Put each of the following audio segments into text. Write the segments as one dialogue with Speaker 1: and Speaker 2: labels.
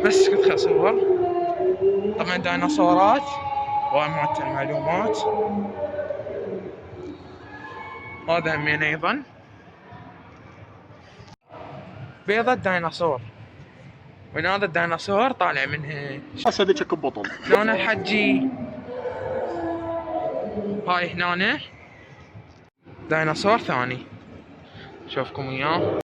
Speaker 1: بس كنت اصور. طبعا ديناصورات ومعت المعلومات. هذا همين ايضا بيضة ديناصور، من هذا الديناصور طالع منها
Speaker 2: اسدك ببطل.
Speaker 1: هنا الحجي. هاي هنا ديناصور ثاني شوفكم اياه.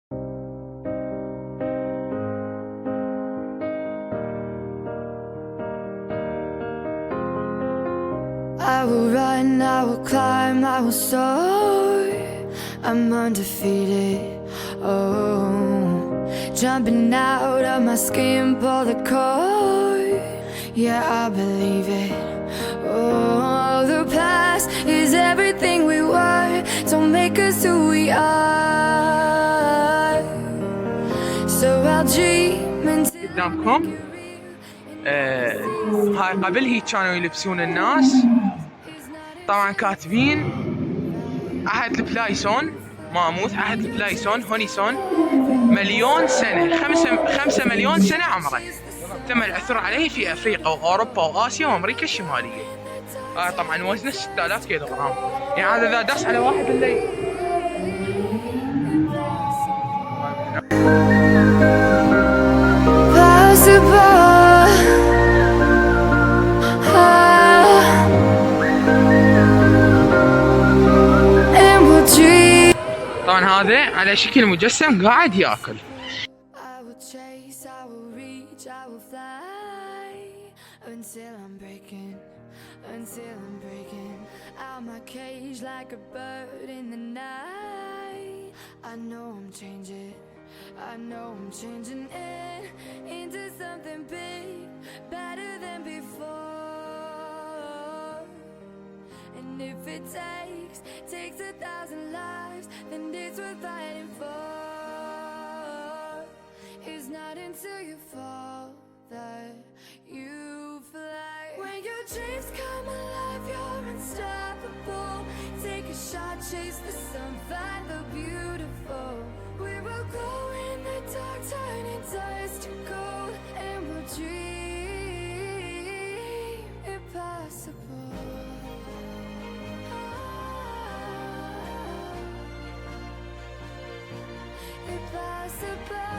Speaker 3: I will run, I will climb, I will soar. I'm undefeated. Oh, jumping out of my skin, pull the cord. Yeah, I believe it. Oh, the past is everything we were. Don't make us who we are. So I'll dream until
Speaker 1: قدامكم هاي قبل هي كانوا يلبسون الناس. طبعا كاتبين عهد البلايسون ماموث، عهد البلايسون هونيسون مليون سنة، 5 مليون سنة عمره. تم العثور عليه في افريقيا واوروبا واسيا وامريكا الشمالية. طبعا وزنه 6000 كيلو غرام، يعني هذا اذا داس على واحد الليل. طبعا هذا على شكل مجسم قاعد ياكل.
Speaker 3: I know I'm changing it into something big, better than before. And if it takes 1,000 lives, then it's worth fighting for. It's not until you fall that you fly. When your dreams come alive, you're unstoppable. Take a shot, chase the sun, find the beautiful. We will go in the dark, turning dust to gold, and we'll dream impossible. Impossible.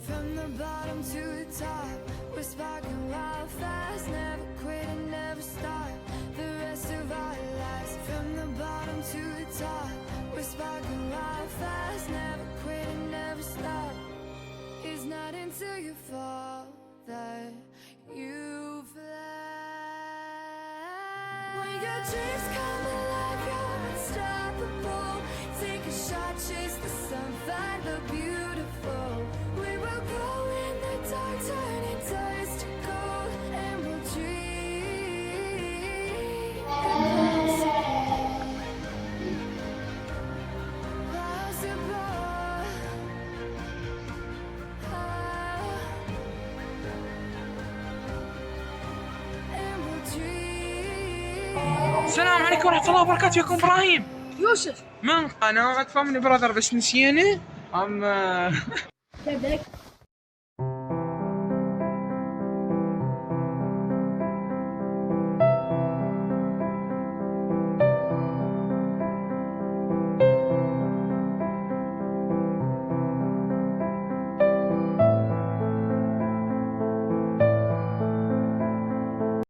Speaker 3: From the bottom to the top, we're sparking wild fast, never quit and never stop. The rest of our lives. From the bottom to the top, we're sparking wild fast, never quit and never stop. It's not until you fall that you fly. When your dreams come alive, you're unstoppable. Take a shot, chase the sun, find the beautiful. We will go in the dark, turning dust to gold, and we'll dream impossible. And we'll dream.
Speaker 1: السلام عليكم ورحمة الله وبركاته. ياكم ابراهيم
Speaker 4: يوسف
Speaker 1: من قناة فاملي براذر، بس نسينا